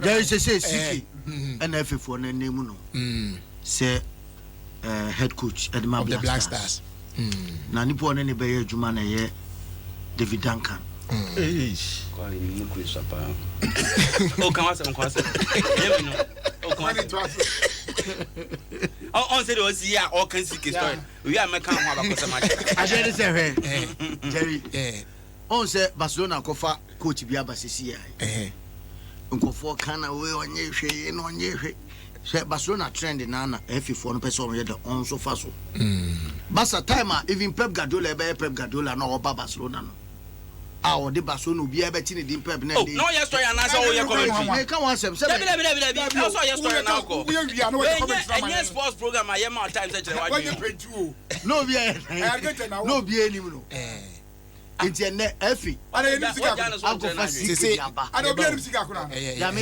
there is a Siki and FF1 name no say head coach at the Black Stars. Na nipo ne be adwuma na ye David Duncan. Kwa ni mukuri sapa. O kan wase Emi no. O kan wase. On say o si ya o kan sike story. We are make am ho abakosa match. I dey say Jerry. On say Barcelona kofa coach bi abasisi ya. Nkofo kana we onye hwe no onye hwe. Say Barcelona trend na F4 no person ye the on so fast. Barca time even Pep Guardiola no oba Barcelona no. Ah, the Barcelona will be able to need Pep. No, yes, story and answer all your comments. Come on, Sam. Also, yes, story now. Yes, sports program. I am out time. No, no, be any. It's a net effie. I don't know.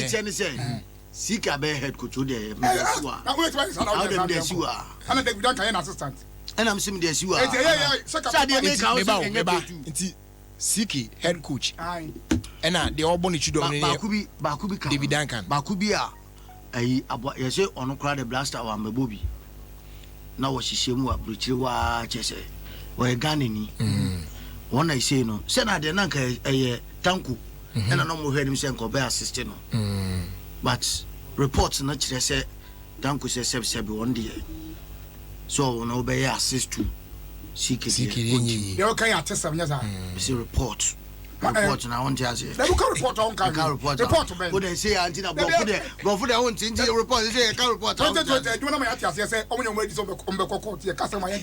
Sika be head coach there. And I'm seeing this you are. Siki head coach. Ena the oboni chudo Bakubi David Duncan. Bakubi you say ono kra the blaster wa mebobi. Na wo hihye mu abruchire wa chese. Wo Ghana ni. One I say no. Say na de nanka tanku. Ena no mo hwenim say nko be assist no. But reports na kire say tanku say sebe one day. So no be assist to Siki. You can attest some years. It's a report. Report now on Jazzy. They will report on report. What they say, Antina, go for their own thing. Report, they say, I can't report. Don't know my say, only when it's over court, your customer. They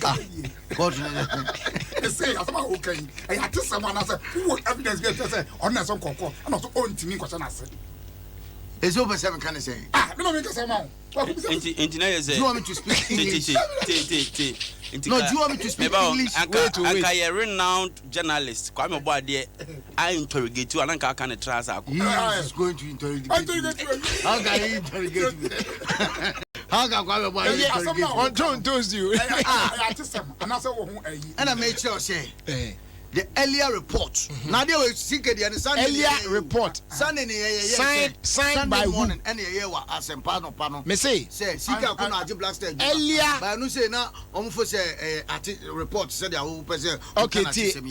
say, okay. I had to someone as who evidence get to say, on us on court, and also own to me, question I said. It's over 7 can I say. No, make us amount. Engineer say, you want me to speak English? No, do you want me to speak English? I renowned journalist. Kwame Boade, I interrogate you, and I can trust. He is going to interrogate you. How can he interrogate you? How can Kwame Boade interrogate you? On told you. And I made sure say. The earlier report. Now they will seek the understanding. Earlier report. Signed by who? And here as a partner. Me say Sika kuna aji blaster. Earlier. But no say na almost say report said they will person. Okay,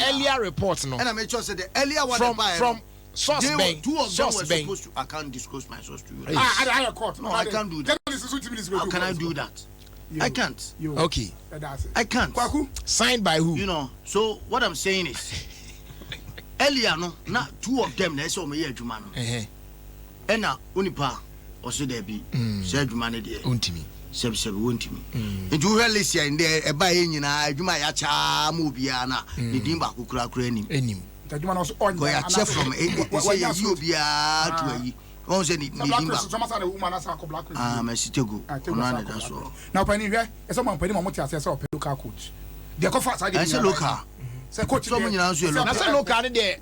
earlier report no. And I made sure say the earlier one from source bank. Two of them were supposed to. I can't disclose my source to you. I court. No, I can't do that. How can I do that? I can't. Okay. I can't. Signed by who? You know. So what I'm saying is, earlier no, not two of them. They saw me here, Jumano. And now Unipa also there be said Jumane there. Untimi. Seb untimi. And you really see in there a buy in Juma Yacha Mubiana. The Dimba Kukra Enim. The Juma also on a chef from you be to on say ni dimba my city go on that's all now penny here someone penny mo tia say local coach the go fast I say local say coach so many na so local na say local dey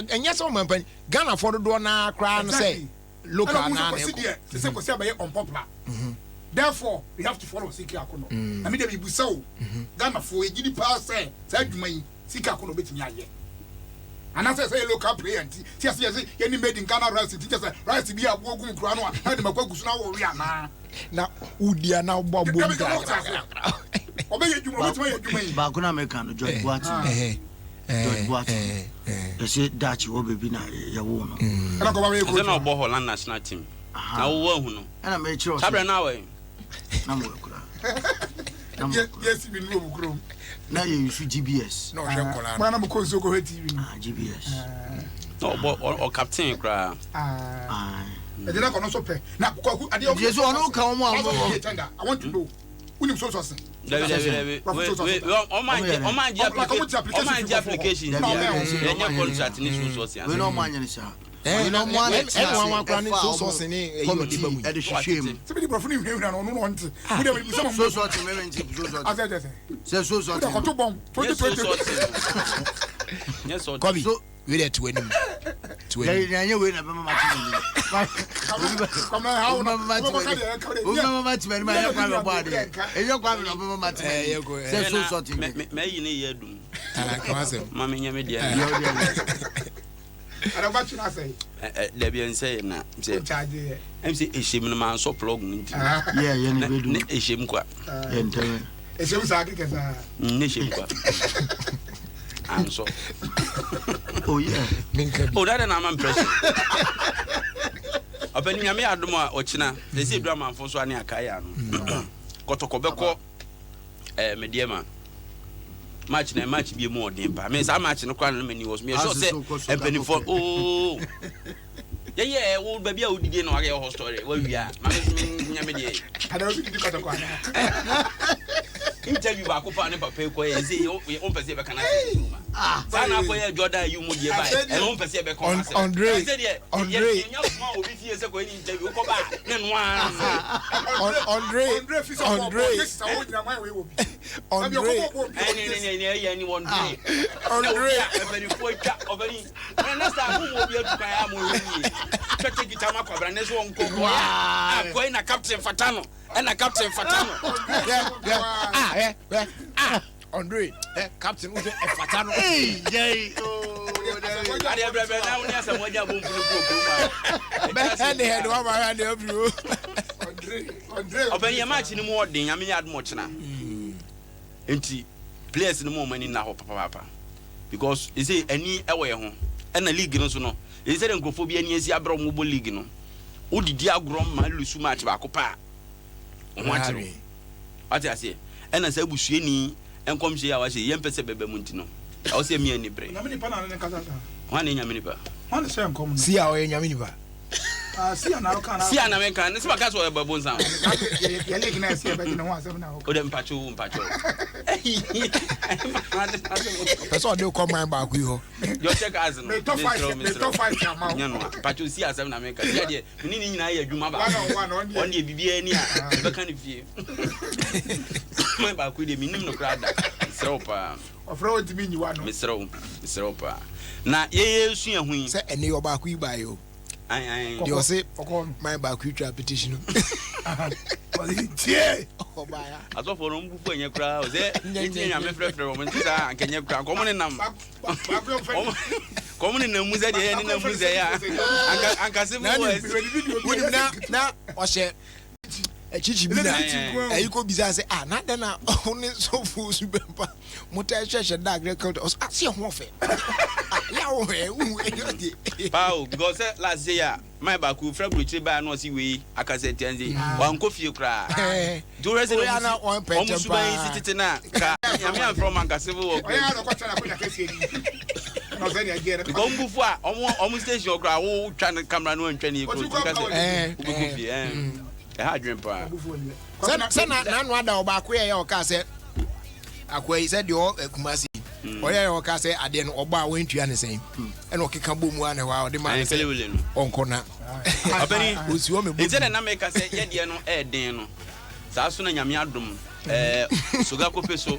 enye so man penny Ghana for do na kra no say local na say ko say be unpopular therefore we have to follow Siki Akono I mean dey busa o Ghana for ejidi pass say adwuma yi Siki Akono betimi aye. And I say local player, yes, any made in Ghana rice, just rice to be a Wogum Grano, and the Makogus now we are now. Udia now Bob. Obey you, Baguna American, George Watson. George Watson. They say Dutch will be na your woman. And I go away with no Boholand national team. Now, and I made sure. Tabernacle. Yes, we know groom. Now you should GBS. No, I'm going to go TV. GBS. No, or Captain Cry. I did not also pay. Now, I want to know. When you so something. On my application. We don't mind, sir. You know, one crowd so sauce in a shame. Somebody brought him here on one. So sort of women, so sort of bomb. Yes, so we there to win. To win. You win a match. Come on, how much my body. And you're going to match. So sort of may you do. Mammy, I don't want you to say. there be say na say I'm say eshim no man so plug nti yeah ne bedu eshim kwa ente eshim sa kekesa ne eshim kwa I'm so oh yeah oh that na am impression openi nyame adom a ochina they say drama amfo so ane akaya no kotokobeko mediema match na match bi mu odin pa me say match no kwa no mani was me sure say empeni for oh yeah wo baby a odidie no age ho story wa wia ma me nyame de ada obi di kotokwa interview ba ko pa ne papa ko e say on pese be kana sana ko ye Jordan you mu die ba e on pese be ko Andre nya ma obi fie se ko ni interview ko ba ne no Andre any one day very foja obani na sa hu mo bi atuka ya mo yi twete gitama kwabra ne so onko ko na captain Fatano and captain Fatano Andre captain Uche Fatano hey ari brebe na woni asa moja bo mpulu ko be head wa ma hand every Andre open your match ni mo odin nya me nya admo china enti players ni mo mani na ho papa because you say any ewe ho and the league no so no you say nkofo bi ani asi abro mo bo league no udidi agro ma lusu match ba ko pa o match ati ase ena sa busueni enkomhye ya wa se yempese bebe mu ntino o se mi ani bre na me ni pa na ne kasa wa ne nya me ni pa wa ne se enkom si a o nya me ni ba si ana ro kana si ana me kan ne se baka so e babo nsan ya league na si e be no wa se na o de mpacho person dey come mind back you ho your check as no me top 5 chama nya no mpacho si asem na me kan ya de ni ni nyina ya adwuma ba on de bibia ni a be kan fie my ba ku de minim no krada seropa ofro o timi nyiwa no seropa na ye su ya hu say ene yo ba ku iba yo ai you say my ba ku try petition tie obaya aso for no mbufu enye kra o ze enti nya me frefre o ntisa ankenye kra komo ne nam komo ne nam muze de ne nam muze ya ankase mu wo na o she chichi bi na ayiko biza say na da na oni so fu su bempa muta hwehwe da agriculture o se ho fe ya wo he pao because last year my baku February ba na o si we akase tianze wan ko fie kra do resident o mu suba yi titi na ka nyame am from ankase wo ko ya no ko tana ko na kesi no se ni agere ko mbufu a omu station kra wo twa na camera no antwa ni ko kase ko fie ha dwempa sana na no ada obako ye o ka se akwai se de o kumasi o ye o ka se ade no oba won tua ne sen e no keka bomu ane wa o de ma se onko na abani osi o me bo eze na me ka se ye de no e den no sa so na nyame adom suga ko peso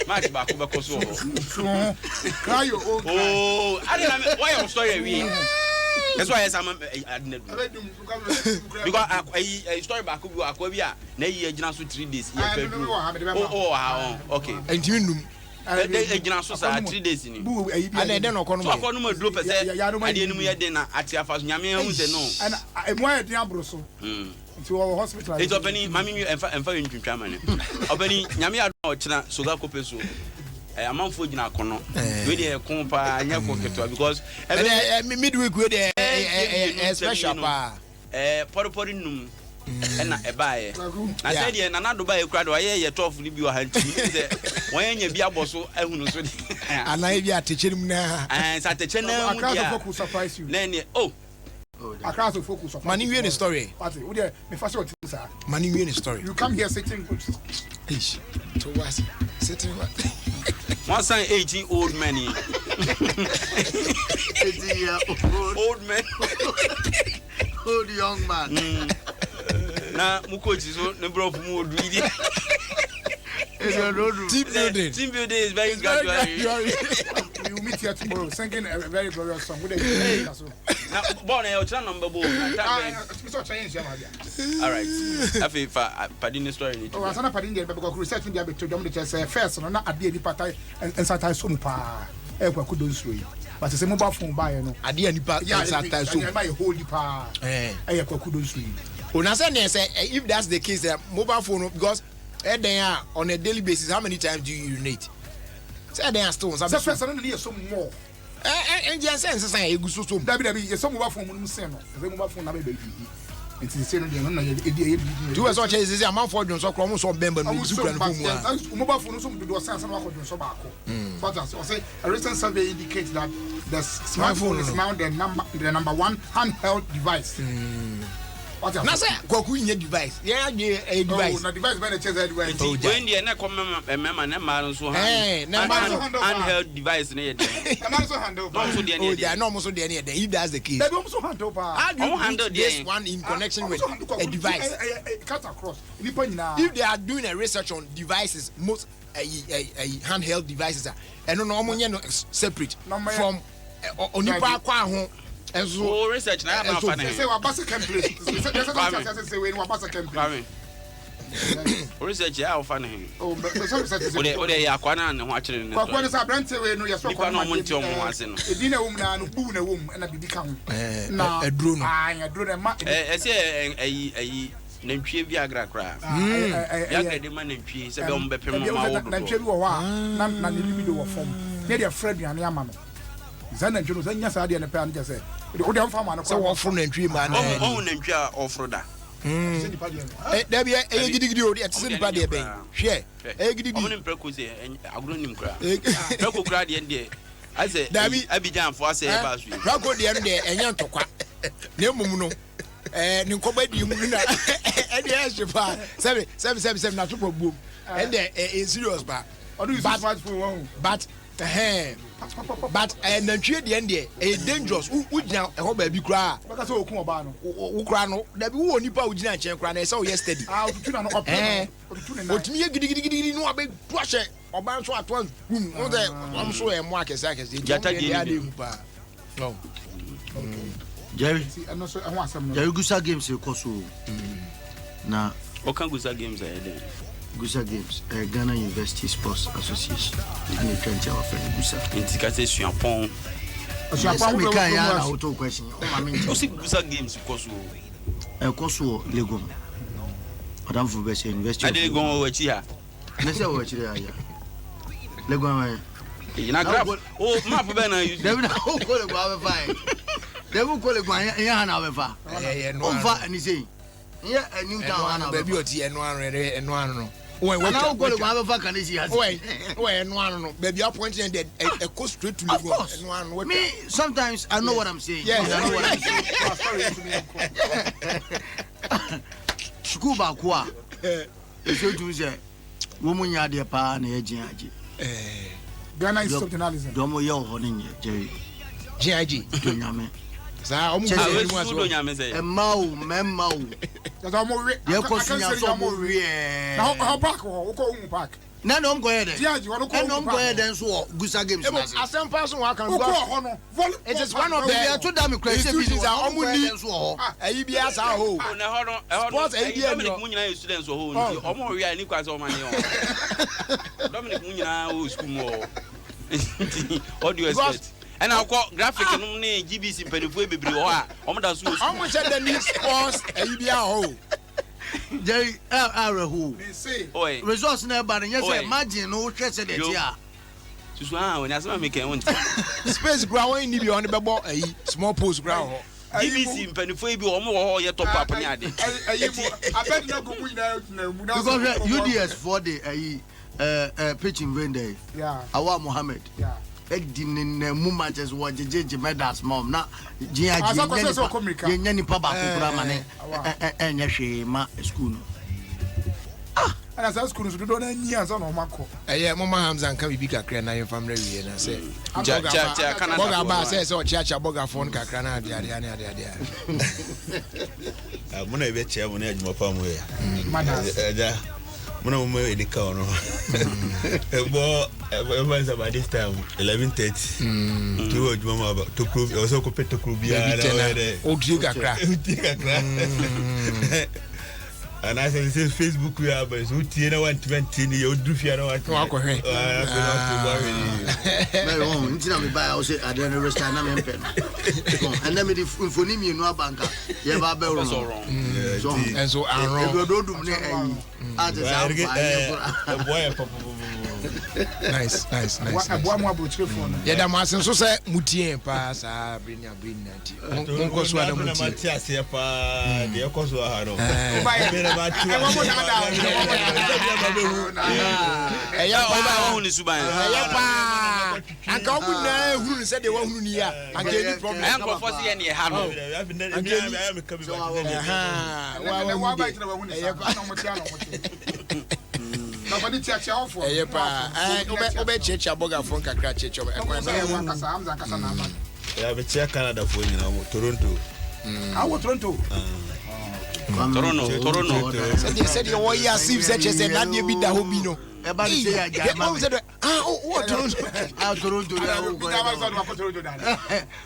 match ba ko be ko so cry your own oh ade na why your story we that's why I'm because I story back to Aquabia, Nay, Janasu 3 days. Oh, okay. And you know, Janasu 3 days in it. And I don't know, Conoma drop a say, I didn't mean dinner at your first Yami, who said no. And I'm why Diabroso to our hospital. It's opening, Mammy, and foreign to Germany. Opening Yamia, Sugako Peso. A month for Jina Kono, really a compa, Yako, because midweek with a special bar, Portoporinum, and a buy. I said, and another buy a crowd, I tough leave your hand. When you be a boss, I will not. And I be teaching him now. And at the channel, I can surprise you. Then, oh, I can't focus on money in the story. Money in the story. You come here sitting good. To was sitting what? One son 18 old men. 18-year-old Old man. old young man. Na mukochi so ne bro fu mu odu idi. Team building is very gradual. You meet here tomorrow singing a very glorious song. Na born e o try number bo. All right. Afi fa padin story ni. Oh, asana padin dey because research dey be to dem dey say first no na ade di patai and satai so pa. E kwa kudo nsuo yi. but say mobile phone buy no ade anipa sata so buy a whole pa eh kwaku don so una say if that's the case mobile phone because then on a daily basis how many times do you urinate say then still some person no need some more and just sense say egu so dabi some mobile phone no say no say mobile phone na be it is say no dey no na e do we so che say am for don so kro mo so bemba no su kra no mu mobile phone so do say am for don so ba ko but as I say a recent survey indicates that the smartphone is now the number one handheld device. Na say kwaku nye device yeah a device oh na device by the chase device when the na come mema na ma so handheld device na yet na so handle no so dey oh yeah no so dey near if that's the case they don't so handle pa handle this one in connection with a device cut across if they are doing a research on devices most handheld devices and no omo no separate from onipa kwa ho enso research na am afa na say wa basa template say we wa basa template research ya afa na oh so research ode ya kwa na ho akere ne kwa ne sa brand we no yeso kwa na mo nti o mo ase no edi na wom na no bu na wom na bibi ka ho na adro no adro na ma say ayi nantwie bi agra kra ya gade ma nantwie se be o mbepem ma wo do nantwie bi wo ha na ne bibi do wo fom ne dia Fred ya ne ama no zana njuno zanya sa dia ne pa anje se o dia mfa ma no so wo fro nantwie ma na o nantwie a ofro da da bi e gidigidi o dia tse nipa de ben hwe e gidigidi o ne mpreko se agro nim kra preko kra de ndie ase Abidjan fo ase e ba so preko de no de enya ntokwa na mum no ni nkoba di mu na e de e shepa seven na to bom and e serious ba but nantwie de ndie e dangerous ugina e ho ba bi kra baka so okun oba no wo kra no da bi wo nipa ugina nchen kra na e say wo yesterday otutu na no open otumi ye gidigidi no abe tuache oba nso ato room no de am so e mo akese jata de ni no Jerry no so ho asem no Jerry Gusa games e koso na o kan Gusa games e dey Gusa Games, Ghana University Sports Association. The country of Gusa. Intikase suapon. Suapon we can ya auto question. O si Gusa Games koso. Koso Lagos. Madam Fubese University. Ade Lagos o chi ha. Na se o chi ya. Lagos na graph. O map be na use. David o ko Lagos we fine. David ko Lagos ya na we fa. O fa ani say. Yeah, a new town baby oti eno no when I go to have a vacancy has no baby appoint and a go straight to Lagos me sometimes I know what I'm saying. Yes, I know what I'm saying. School ba kwa if you do say woman ya de pa na agin age Ghana is journalism domo ye ho ne Jerry GIG to nyame sa o mu do nyame say e memma that's mo we ye ko sinya so mo we na how back ho ko mu park na no go here GIG ho ko no go here then so Gusa Games na asem pass one can go ho no it is one of the to damn crazy business o mu ni ayi bia sa ho na ho no sports ayi bia no mu nyina students ho nti o mo we ani kwa so o mane o Dominic mu nyina o school mo audio expert and I call graphic no ne GBC mpanifo bebre ho a omo da so omo che the new sports ayi bia ho Jerry who oi resource na ba nya say imagine no hwe se de tia susu when asema make won space ground ni bi on bebo ayi small post ground ho GBC mpanifo bi omo ho ye top up ni ade ayi mo abed na go mu na mu na because UDS for the pitching vendor yeah Awa Mohammed yeah edin na mu matches wo jeje medals mom na nya ni pa ba kokura mane enya hwe ma school no ana sa school so do na nyi ansa no mako mama Hamza nka bibi kakra na yem family wie na say cha Canada boga ba say o chia boga phone kakra na ade muna ebe chia muna adwuma pa mu ya madam muna mo edika ono everyone's about this time 11:30 to adwuma ma to prove also ko pet to prove ya na o di kakra And I said, Facebook, we are, but it's 120, you do fear no one. Me buy house at the restaurant and then me for me no bank. Yeah, Baba wrong. And so I'm wrong. Nice. Yeah, that must so say Mutien pass. Bring Uncle Swada Matia Sepa, the Ocoso Haro. And come who said they won't here and get any problem. I'm for any harm. Nobody church out for. Obe church aboga from kakra church. Yeah, but check Canada for you know, Toronto. How Toronto? Toronto. They said you were here, see such as a man, you be the hobino. Everybody say I got what Toronto? Toronto.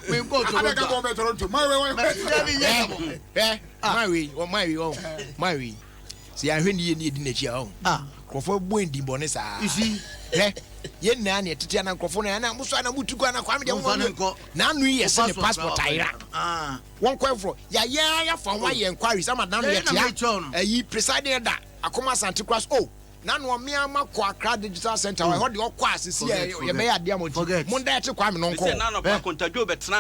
We go to Toronto. My way. See, I heard you need in the chair. For boy, the bonus. You see, yet nanny to tell Uncle and I'm also going to go and come. Now we send a passport. One question for from why you inquiry some of them. Ye presided that I come as Santa Claus. Oh, none of me, I'm a crowd digital center. I heard your quas here. You may have forget Monday to come on. None of them to do better.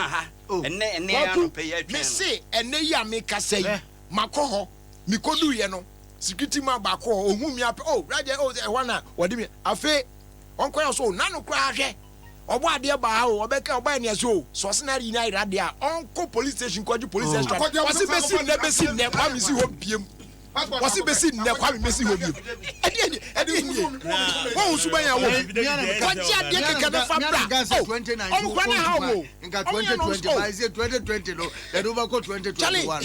And then pay it. Say, and they make us say, Macoho, Mikodu, you know. Security man back home, whom you oh, Raja, oh, one, what do you mean? I feel uncle so none of crash. Or what dear Bao, or Becca, or Banya, so Swasna United, Uncle Police Station, called you police station. Was it missing, never seen their family see what PM? Was it missing their family missing what you? Oh, Subaya, I said 2020, no, and over 2021.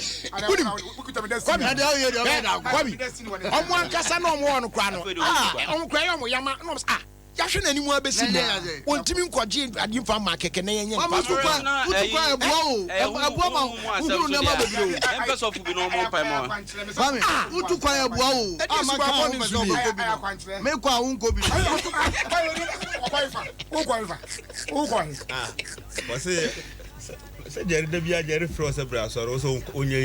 I'm one Casano, one Crano. I'm crying, Yama. Yashin anymore be seen there. One Timmy Quajin, I didn't find my cake and then Jerry Frost, also on your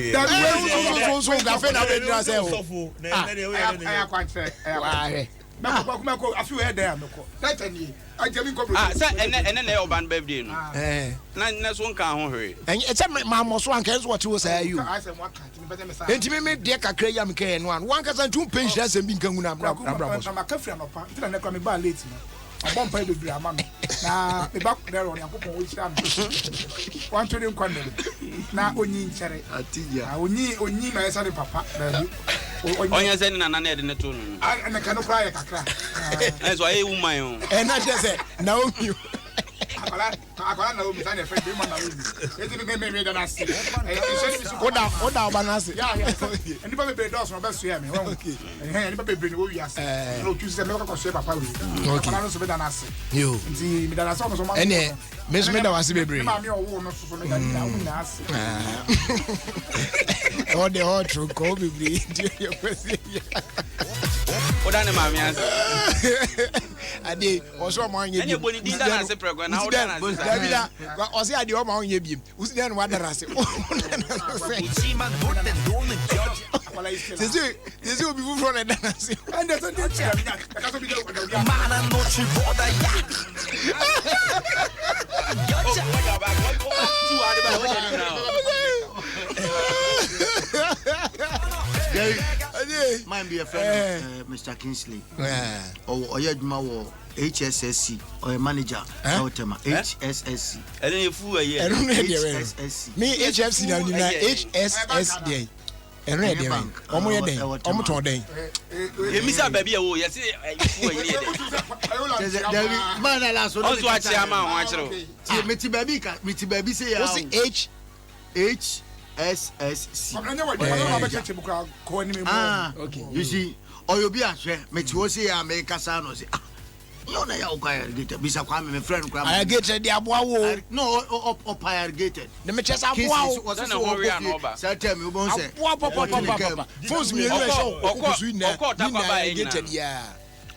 I feel head there. I tell you, and then they'll ban baby. That's one can't hurry. And it's a mamma swan cares what you say. You and to me, dear Kakayam can one cousin 2 pages and being coming up. I'm a coffee and a coming by late. I won't pay the drama. Now, the back there on your which I'm 1 trillion condom. Now, only cherry. I will need my son, papa. On your sending an aned in the tune. And I cannot cry a crack. That's why I my own. And I just said, no, you. I can't know me, I'm afraid they made an answer. What about Banassi? Yeah, and if I pay doors from best to me, okay. And anybody bring over yes. No, choose the local shape of power. Okay, I don't an answer. You see, that I saw so much. And Miss Meda was a baby. Mammy or woman, so all the hot true call me. What are mammy? I did also among you. Anybody did that as a program. I was here the Oma on your beam. Who's then what I say? This will be from a dance. And there's a Might be a friend of Mr. Kingsley. Or Oyedma HSSC or a manager. HSSC. I don't know if you are HSSC. Me HFC HSS Day. And red bank. Almost day. You miss a baby. Oh, yes. Man, I also watch your mouth. Mitty baby say HSSC. Okay. You see, or you'll be a share. Mitty was here, make a sound. You know you Ayarigated. Bisa Kwame, my friend Kwame. Ayarigated the aboa. No, Ayarigated. The me chest aboa. Was na hurry and over. Say tell me, we won't say. Papa. Phones me show. Ayarigated yeah.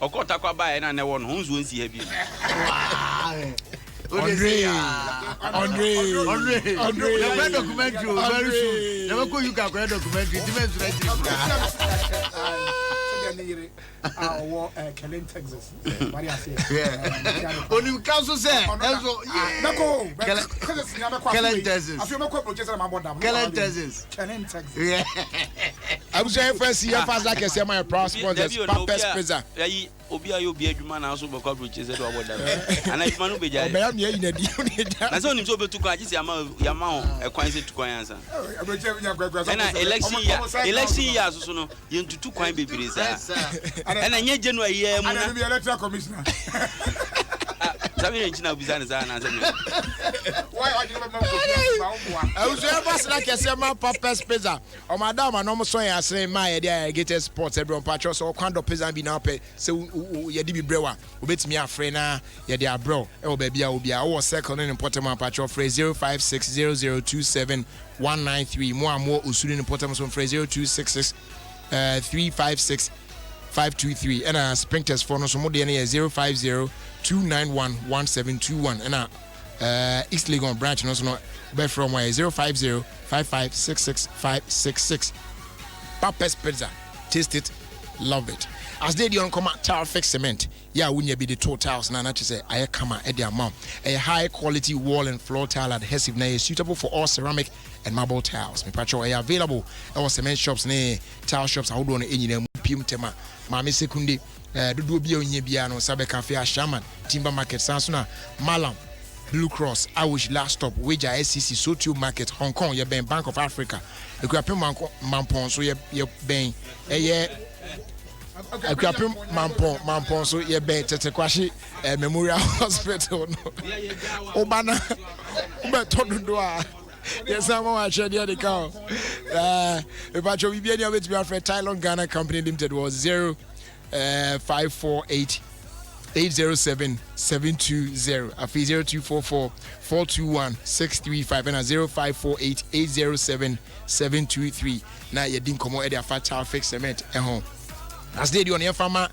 Okota kwa ba na ne won hunzu nsi ha bi. Andre. The documentary very soon. Never go you can create documentary. Depends Kellen, Texas. Yeah. Only council say. Kellen, Texas. I feel my corporate Kellen, Texas. Kellen, Texas. Yeah. I was saying first year fast like I say my sponsors Papa's Pizza. Obi ayo bi adwuma na so bokọ bro chese do aboda. Ana adwuma no beja. Obe am ye ina di. Na so nim so betu kwa agisi ama ho ekwan se tukwan ansa. Ana election year so no yentutu kwan bebre sa. Ana nye January year mu na. Ana be electoral commissioner. Sabi ne nchina obisa za na sabi. Why are you not I was ever like I say my Papa's Pizza. O madam no mo so yan say my Ayarigated Sports everyone patch so kwando pizza bi na pe say ye di bi brewa obetimi afre na ye di abro e wo ba bia obi a wo second in important patch of 0560027193 mo amo usuri in important so 0266 356 523 and sprinters for no so mo de na 05029111721 and East Legon branch no so no be from 05055666566 Papa's Pizza, taste it, love it. As they do on come tile fix cement, yeah, when you be the two tiles na to say I come at the amount a high quality wall and floor tile adhesive na is suitable for all ceramic and marble tiles. Me patcho are available our cement shops ne tile shops I would on any pim tema mami sekunde do bi onye bia no sabe cafe Shaman timber market sansuna Malam Blue Cross, Awish last stop, Wager SCC, Sotu Market, Hong Kong, your Bank of Africa. You could have Mampon, so you're bang. I could have Mampon, so you're bang. Tetekwashi Memorial Hospital. Obana, but Todoa. There's someone I shared the other car. If I show you any of it, we have a Thailand Ghana Company Limited was 0548. 807-720 afi 0244-421-635 and 0548-807-723 na yedin komo e dey fatal fix cement home as they do on your farmer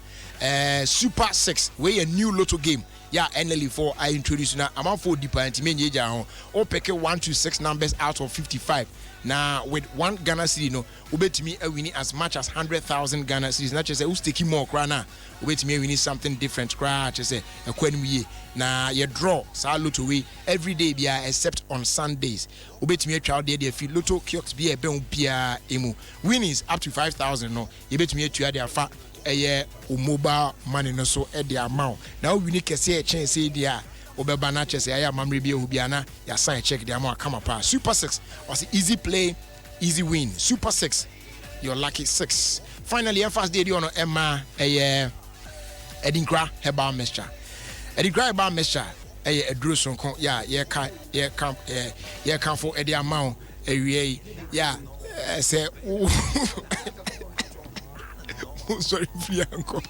Super 6 wey a new lotto game yeah NLE for I introduce now amount for deeper and menye ja ho o pick 1 to 6 numbers out of 55 now with 1 Ghana cedi no obetimi winning as much as 100,000 Ghana cedis na chese who sticky more kra na obetimi winning something different kra chese ekwanum ye na ye draw sa lotto we every day bia except on Sundays obetimi atwa de feel lotto kiosks bia be bia emu winnings up to 5,000 no ye betimi atua de afa eye mobile money no so e de amount now we need kese e chen say dia obeba na chese aya mamre bia hu bia na ya sign check the amount come up Super 6 was easy play easy win Super 6 your lucky 6 finally first day on Emma Edinkra herbal mixture herbal mixture eduro sonko yeah ye can for e de amount ewie yeah say sorry Fianco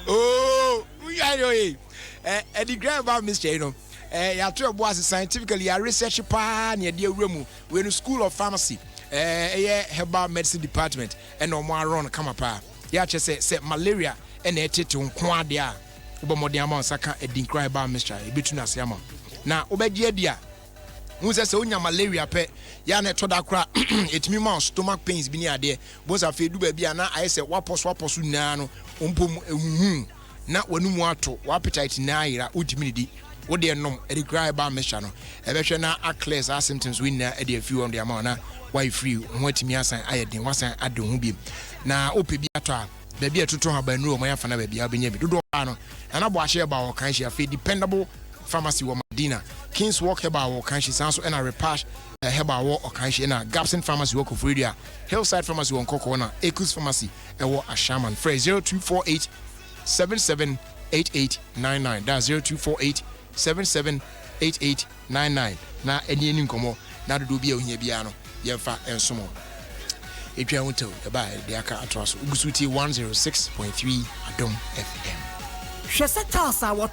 oh we are yo the grand about Mr. you know ya to boys scientifically ya research pa na de awremu we no school of pharmacy herbal medicine department and no more run come up ya che say malaria and etete nko ade a obomode ama saka edinkra herbal mixture e betu na se ama na obegye dia Musa se onya malaria pe ya na toda kra etimi ma stomach pains bi ni ade bosa fe du ba bia na aye se waposo na no ompom ehun na wanumu ato wa appetite na ayira udimi di wo de nom e cry ba mesha no e be hwe na acless our symptoms we na e de few on the amount na why free ho atimi asan ayedin wasan ade ho bi na ope bi ato a ba bi atoto ha ba nuru o ma ya fa na ba bia obenya bi dodo ano na bo ahye ba wo kan hia fe dependable pharmacy wo Madina Kings Walk Herbal wo kan hia sanso and a repash Herbal wo o kan hia na Gapson Pharmacy wo Koforidua Hillside Pharmacy wo Nkoko na Ekus Pharmacy e wo Ashaman Free 0248 778899 that's 0248 778899 na eni nkomo na dodo bia ohia bia no ye fa ensomo etwa hotel eba de aka atraso ugusuti 106.3 Adom FM hwɛ sɛ Charles